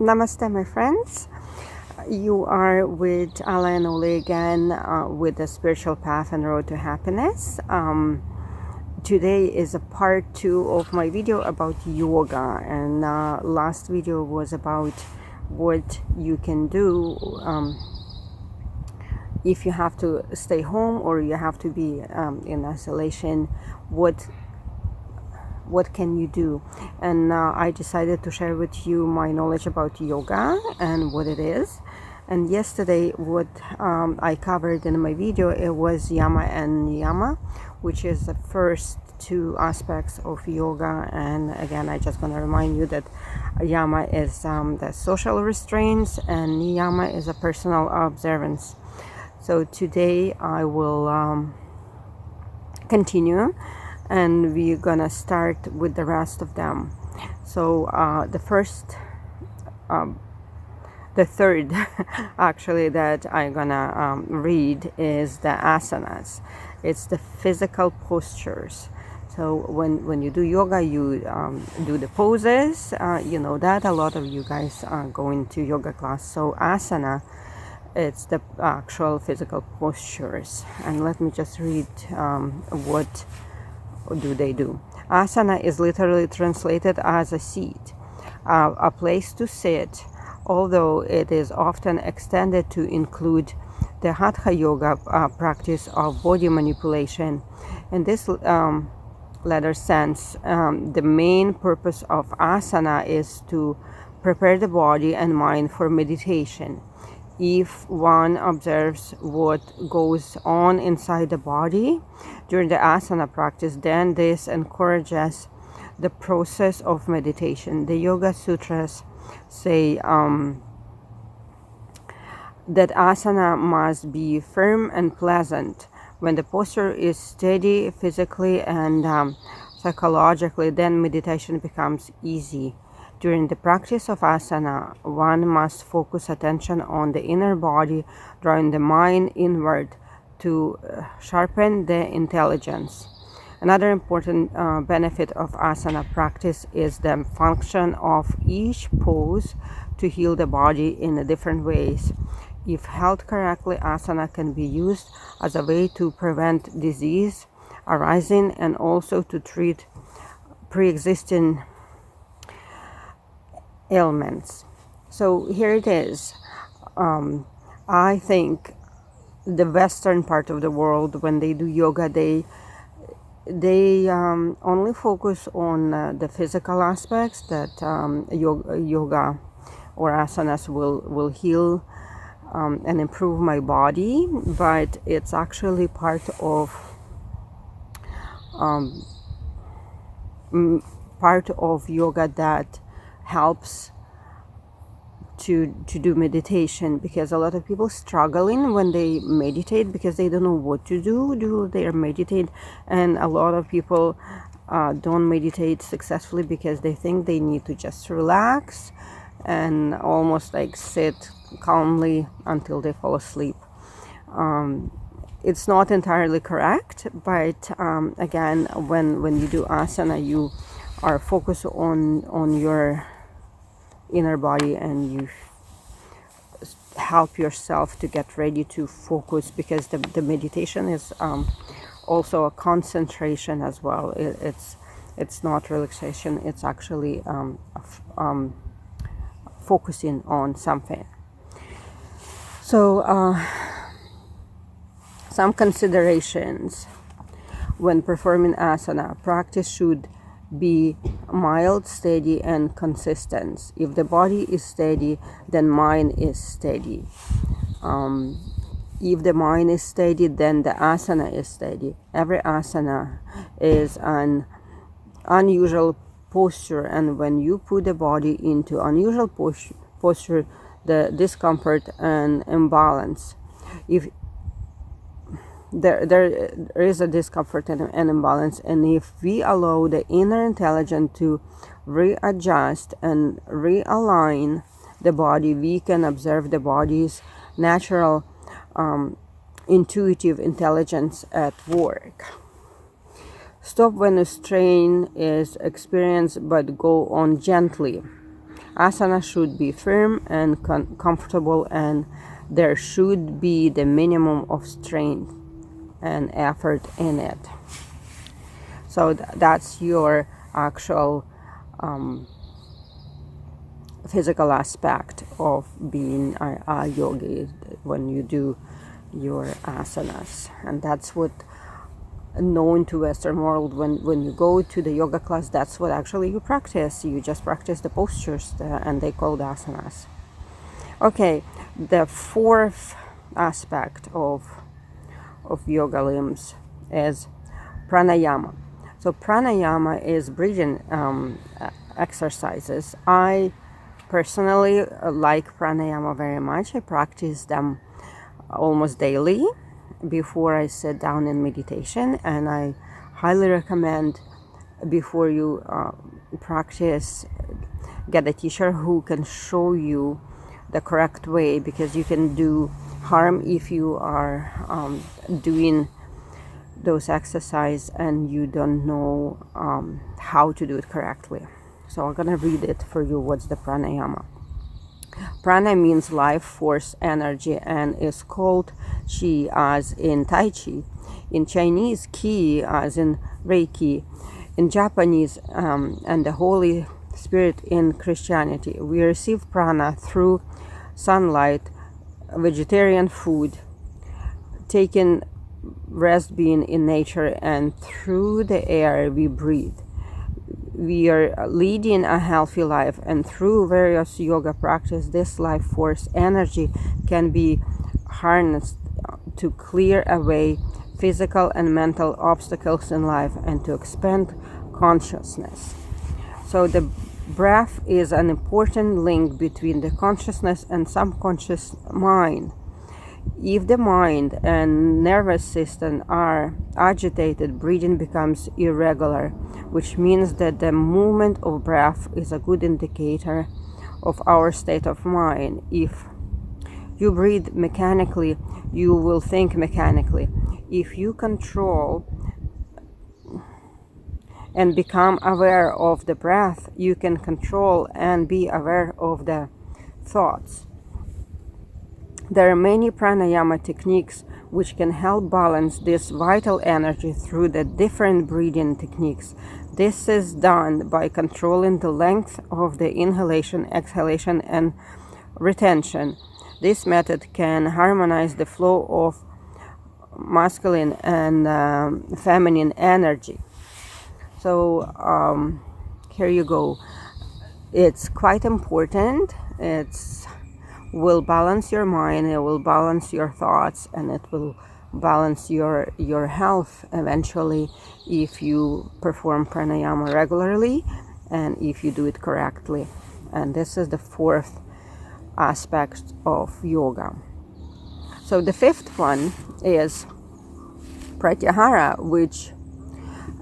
Namaste, my friends. You are with Ala and Ole again with the spiritual path and road to happiness. Today is a part 2 of my video about yoga, and last video was about what you can do if you have to stay home or you have to be in isolation. What can you do? And I decided to share with you my knowledge about yoga and what it is. And yesterday what I covered in my video, it was yama and niyama, which is the first two aspects of yoga. And again, I just want to remind you that yama is the social restraints and niyama is a personal observance. So today I will continue, and we're gonna start with the rest of them. So the third actually that I'm gonna read is the asanas. It's the physical postures. So when you do yoga, you do the poses. You know that a lot of you guys go into yoga class. So asana, it's the actual physical postures. And let me just read what do they do. Asana is literally translated as a seat, a place to sit, although it is often extended to include the hatha yoga practice of body manipulation. In this latter sense, the main purpose of asana is to prepare the body and mind for meditation. If one observes what goes on inside the body during the asana practice, then this encourages the process of meditation. The Yoga Sutras say that asana must be firm and pleasant. When the posture is steady physically and psychologically, then meditation becomes easy. During the practice of asana, one must focus attention on the inner body, drawing the mind inward to sharpen the intelligence. Another important benefit of asana practice is the function of each pose to heal the body in different ways. If held correctly, asana can be used as a way to prevent disease arising and also to treat pre-existing ailments. So here it is. I think the Western part of the world, when they do yoga, they only focus on the physical aspects, that yoga or asanas will heal and improve my body, but it's actually part of yoga that helps to do meditation, because a lot of people struggling when they meditate because they don't know what to do they meditate, and a lot of people don't meditate successfully because they think they need to just relax and almost like sit calmly until they fall asleep. It's not entirely correct, but again, when you do asana, you are focused on your inner body, and you help yourself to get ready to focus, because the meditation is also a concentration as well. It's not relaxation, it's actually focusing on something. So some considerations when performing asana. Practice should be mild, steady, and consistent. If the body is steady, then mind is steady. If the mind is steady, then the asana is steady. Every asana is an unusual posture, and when you put the body into unusual posture, the discomfort and imbalance, if there is a discomfort and imbalance, and if we allow the inner intelligence to readjust and realign the body, we can observe the body's natural intuitive intelligence at work. Stop when a strain is experienced, but go on gently. Asana should be firm and comfortable, and there should be the minimum of strength and effort in it. So that's your actual physical aspect of being a yogi when you do your asanas. And that's what known to Western world. When you go to the yoga class, that's what actually you practice. You just practice the postures, and they called asanas. Okay, the fourth aspect of yoga limbs is pranayama. So pranayama is breathing exercises. I personally like pranayama very much. I practice them almost daily before I sit down in meditation, and I highly recommend, before you practice, get a teacher who can show you the correct way, because you can do harm if you are doing those exercises and you don't know how to do it correctly. So I'm gonna read it for you. What's the pranayama? Prana means life force, energy, and is called Qi as in Tai Chi. In Chinese, Qi as in Reiki. In Japanese, and the Holy Spirit in Christianity. We receive prana through sunlight, vegetarian food, taking rest, being in nature, and through the air we breathe. We are leading a healthy life, and through various yoga practice, this life force energy can be harnessed to clear away physical and mental obstacles in life and to expand consciousness. So the breath is an important link between the consciousness and subconscious mind. If the mind and nervous system are agitated, breathing becomes irregular, which means that the movement of breath is a good indicator of our state of mind. If you breathe mechanically, you will think mechanically. If you control and become aware of the breath, you can control and be aware of the thoughts. There are many pranayama techniques which can help balance this vital energy through the different breathing techniques. This is done by controlling the length of the inhalation, exhalation, and retention. This method can harmonize the flow of masculine and feminine energy. So here you go. It's quite important. It's will balance your mind, it will balance your thoughts, and it will balance your health eventually if you perform pranayama regularly and if you do it correctly. And this is the fourth aspect of yoga. So the fifth one is pratyahara, which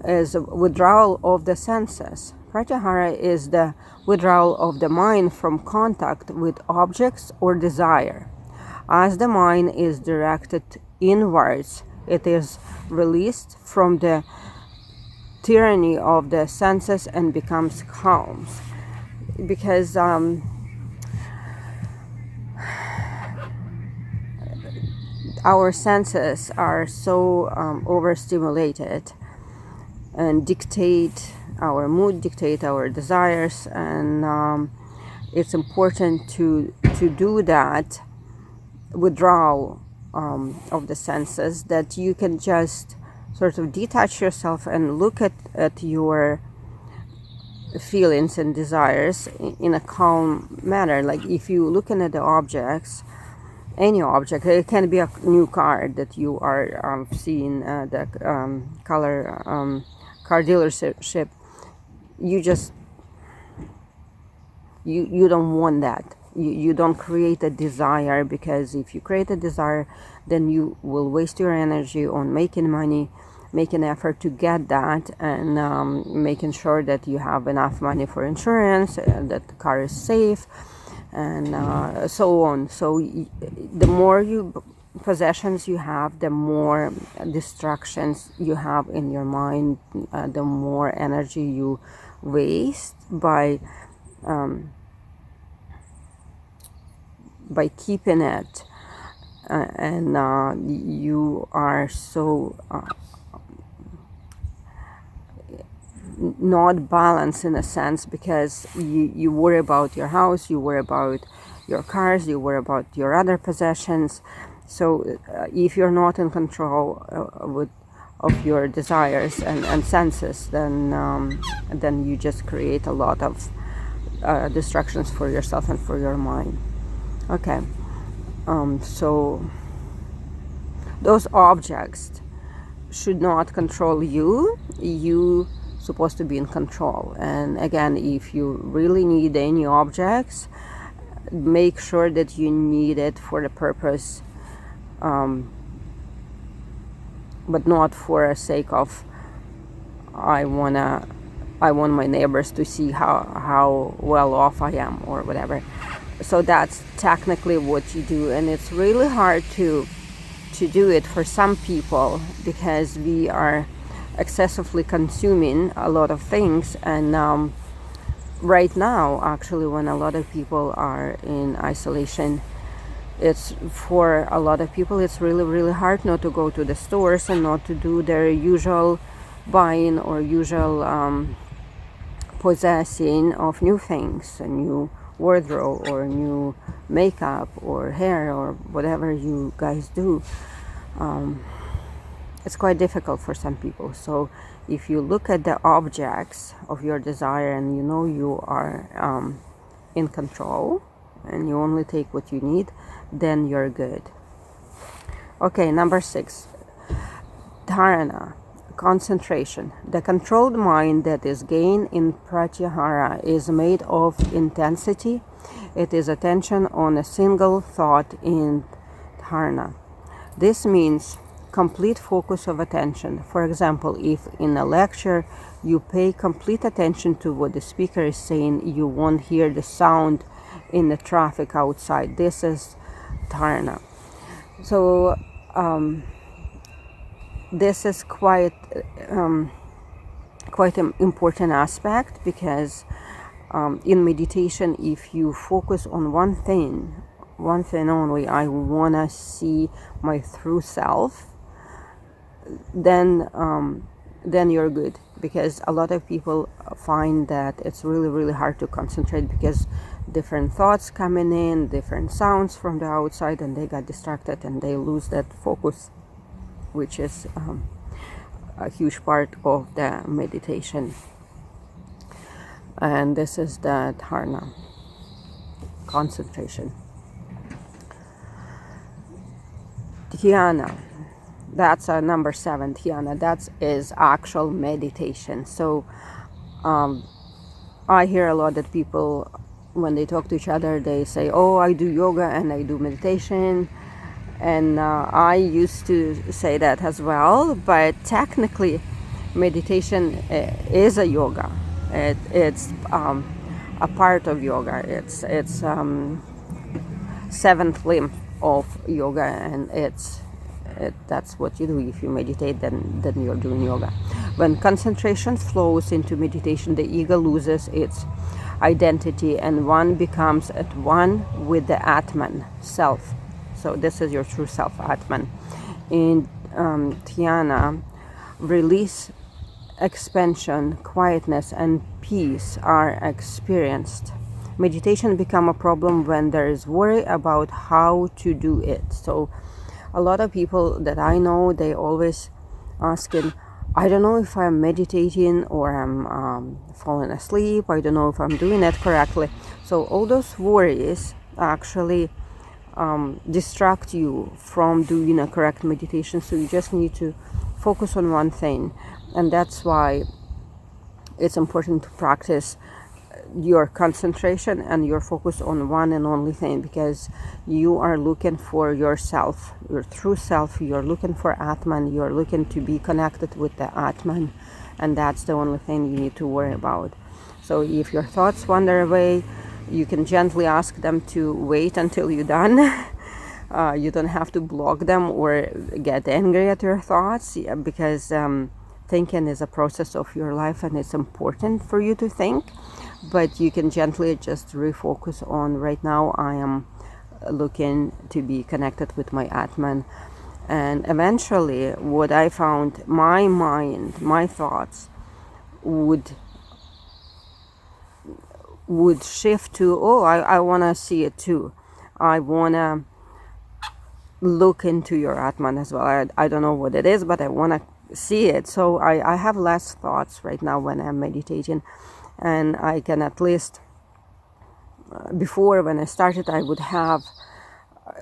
is a withdrawal of the senses. Pratyahara is the withdrawal of the mind from contact with objects or desire. As the mind is directed inwards, it is released from the tyranny of the senses and becomes calm. Because our senses are so overstimulated and dictate our mood, dictate our desires, and it's important to do that withdrawal of the senses, that you can just sort of detach yourself and look at your feelings and desires in a calm manner. Like if you looking at the objects, any object, it can be a new car that you are seeing the car dealership. You just you don't want that. You don't create a desire, because if you create a desire, then you will waste your energy on making money, making effort to get that, and making sure that you have enough money for insurance, that the car is safe, and so on. So the more possessions you have, the more distractions you have in your mind, the more energy you waste by by keeping it, and you are so not balanced in a sense, because you worry about your house, you worry about your cars, you worry about your other possessions. So if you're not in control of your desires and senses, then you just create a lot of distractions for yourself and for your mind. Okay, so those objects should not control you. You supposed to be in control. And again, if you really need any objects, make sure that you need it for the purpose, but not for the sake of I want my neighbors to see how well off I am or whatever. So that's technically what you do, and it's really hard to do it for some people, because we are excessively consuming a lot of things. And right now, actually, when a lot of people are in isolation, it's for a lot of people it's really, really hard not to go to the stores and not to do their usual buying or usual possessing of new things, a new wardrobe or new makeup or hair or whatever you guys do. It's quite difficult for some people. So if you look at the objects of your desire and you know you are in control and you only take what you need, then you're good. Okay, number 6, dharana, concentration. The controlled mind that is gained in pratyahara is made of intensity. It is attention on a single thought in dharana. This means complete focus of attention. For example, if in a lecture you pay complete attention to what the speaker is saying, you won't hear the sound in the traffic outside. This is dharana. So this is quite an important aspect, because in meditation, if you focus on one thing only, I want to see my true self, then you're good. Because a lot of people find that it's really, really hard to concentrate, because different thoughts coming in, different sounds from the outside, and they get distracted and they lose that focus, which is a huge part of the meditation. And this is the dharana, concentration. Dhyana, that's number 7, dhyana. That is actual meditation. So I hear a lot that people, when they talk to each other, they say, oh, I do yoga and I do meditation. And I used to say that as well, but technically meditation is a yoga. It's a part of yoga. It's seventh limb of yoga, and that's what you do. If you meditate, then you're doing yoga. When concentration flows into meditation, the ego loses its identity and one becomes at one with the Atman, self. So this is your true self, Atman. In dhyana, release, expansion, quietness, and peace are experienced. Meditation become a problem when there is worry about how to do it. So a lot of people that I know, they always asking, I don't know if I'm meditating or I'm falling asleep. I don't know if I'm doing it correctly. So all those worries actually distract you from doing a correct meditation. So you just need to focus on one thing, and that's why it's important to practice your concentration and your focus on one and only thing, because you are looking for yourself, your true self. You're looking for Atman. You're looking to be connected with the Atman, and that's the only thing you need to worry about. So if your thoughts wander away, you can gently ask them to wait until you're done. You don't have to block them or get angry at your thoughts, because thinking is a process of your life and it's important for you to think. But you can gently just refocus on, right now I am looking to be connected with my Atman. And eventually, what I found, my mind, my thoughts would shift to, oh, I want to see it too. I want to look into your Atman as well. I don't know what it is, but I want to see it. So I have less thoughts right now when I'm meditating, and I can at least, before when I started, I would have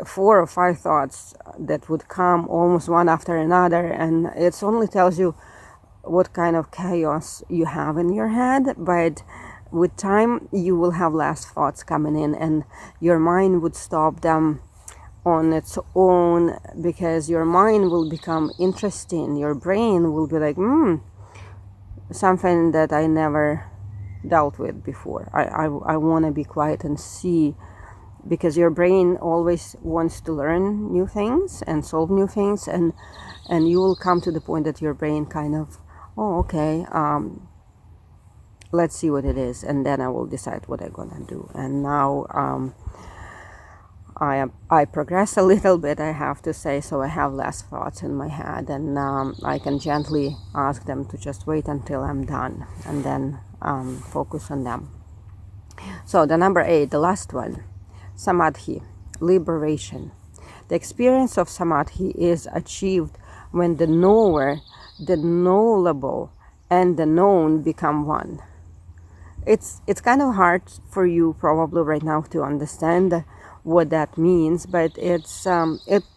4 or 5 thoughts that would come almost one after another, and it only tells you what kind of chaos you have in your head. But with time, you will have less thoughts coming in, and your mind would stop them on its own, because your mind will become interesting. Your brain will be like, something that I never dealt with before. I want to be quiet and see, because your brain always wants to learn new things and solve new things, and you will come to the point that your brain kind of, oh, okay, let's see what it is, and then I will decide what I'm gonna do. And now I progress a little bit, I have to say, so I have less thoughts in my head, and I can gently ask them to just wait until I'm done, and then focus on them. So the number 8, the last one, samadhi, liberation. The experience of samadhi is achieved when the knower, the knowable, and the known become one. It's kind of hard for you probably right now to understand what that means, but it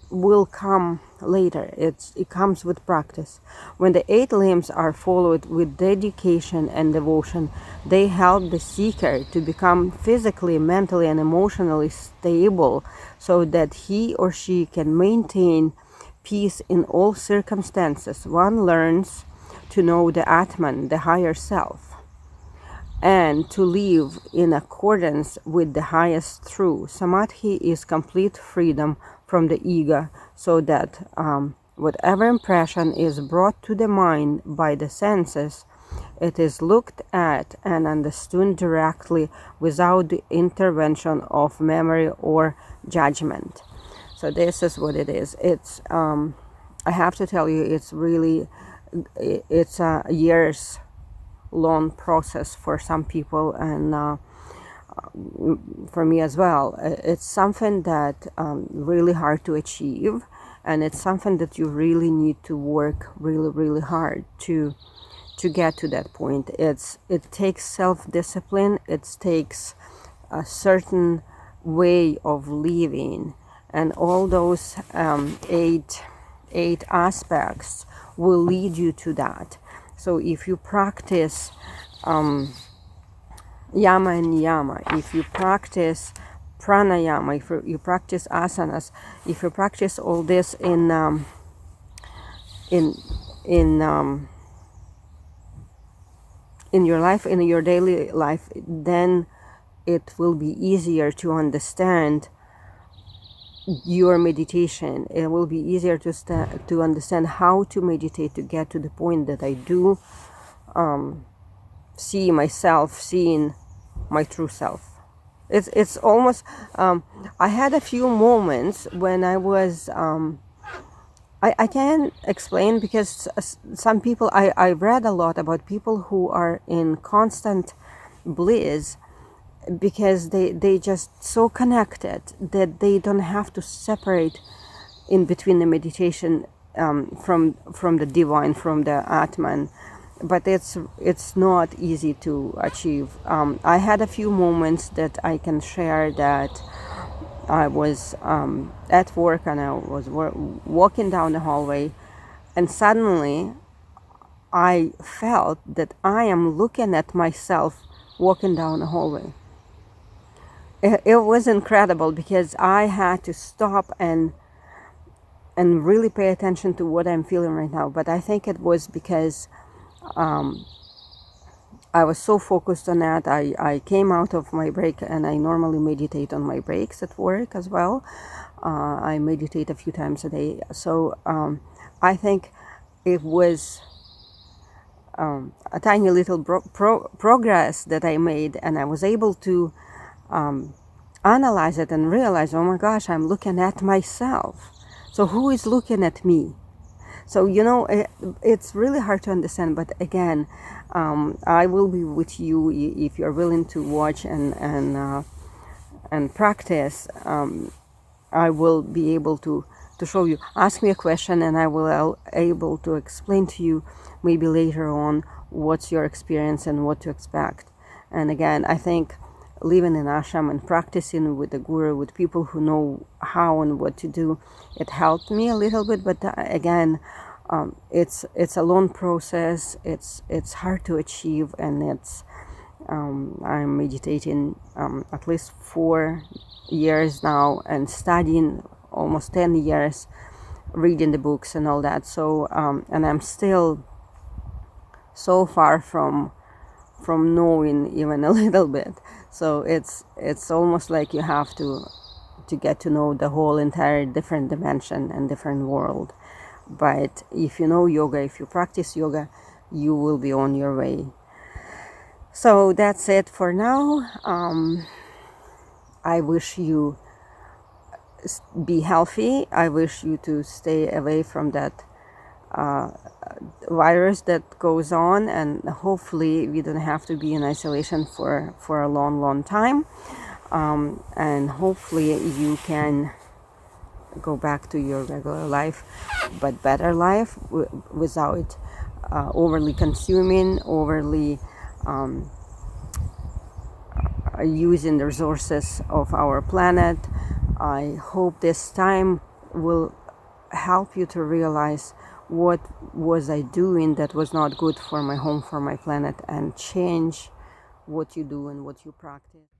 will come later. It comes with practice. When the 8 limbs are followed with dedication and devotion, they help the seeker to become physically, mentally, and emotionally stable, so that he or she can maintain peace in all circumstances. One learns to know the Atman, the higher self, and to live in accordance with the highest truth. Samadhi is complete freedom from the ego, so that whatever impression is brought to the mind by the senses, it is looked at and understood directly without the intervention of memory or judgment. So this is what it is. It's I have to tell you, it's really, it's a years long process for some people, and for me as well. It's something that really hard to achieve, and it's something that you really need to work really hard to get to that point. It takes self-discipline. It takes a certain way of living, and all those eight aspects will lead you to that. So if you practice yama and niyama, if you practice pranayama, if you practice asanas, if you practice all this in your life, in your daily life, then it will be easier to understand your meditation. It will be easier to understand how to meditate, to get to the point that I do see myself, seeing my true self. It's almost, I had a few moments when I was, I can't explain, because some people, I read a lot about people who are in constant bliss, because they just so connected that they don't have to separate in between the meditation from the divine, from the Atman. But it's not easy to achieve. I had a few moments that I can share, that I was at work, and I was walking down the hallway, and suddenly I felt that I am looking at myself walking down the hallway. It was incredible, because I had to stop and really pay attention to what I'm feeling right now. But I think it was because I was so focused on that. I came out of my break, and I normally meditate on my breaks at work as well. I meditate a few times a day. So I think it was a tiny little progress that I made, and I was able to analyze it and realize, oh my gosh, I'm looking at myself. So who is looking at me? So, it's really hard to understand, but again, I will be with you if you're willing to watch and practice. I will be able to show you. Ask me a question and I will able to explain to you maybe later on what's your experience and what to expect. And again, I think living in ashram and practicing with the guru, with people who know how and what to do, it helped me a little bit. But again, it's a long process. It's hard to achieve, and I'm meditating at least 4 years now, and studying almost 10 years, reading the books and all that. So and I'm still so far from knowing even a little bit. So it's almost like you have to get to know the whole entire different dimension and different world. But if you know yoga, if you practice yoga, you will be on your way. So that's it for now. I wish you be healthy. I wish you to stay away from that virus that goes on, and hopefully we don't have to be in isolation for a long time, and hopefully you can go back to your regular life, but better life, without overly consuming, overly using the resources of our planet. I hope this time will help you to realize what was I doing that was not good for my home, for my planet, and change what you do and what you practice.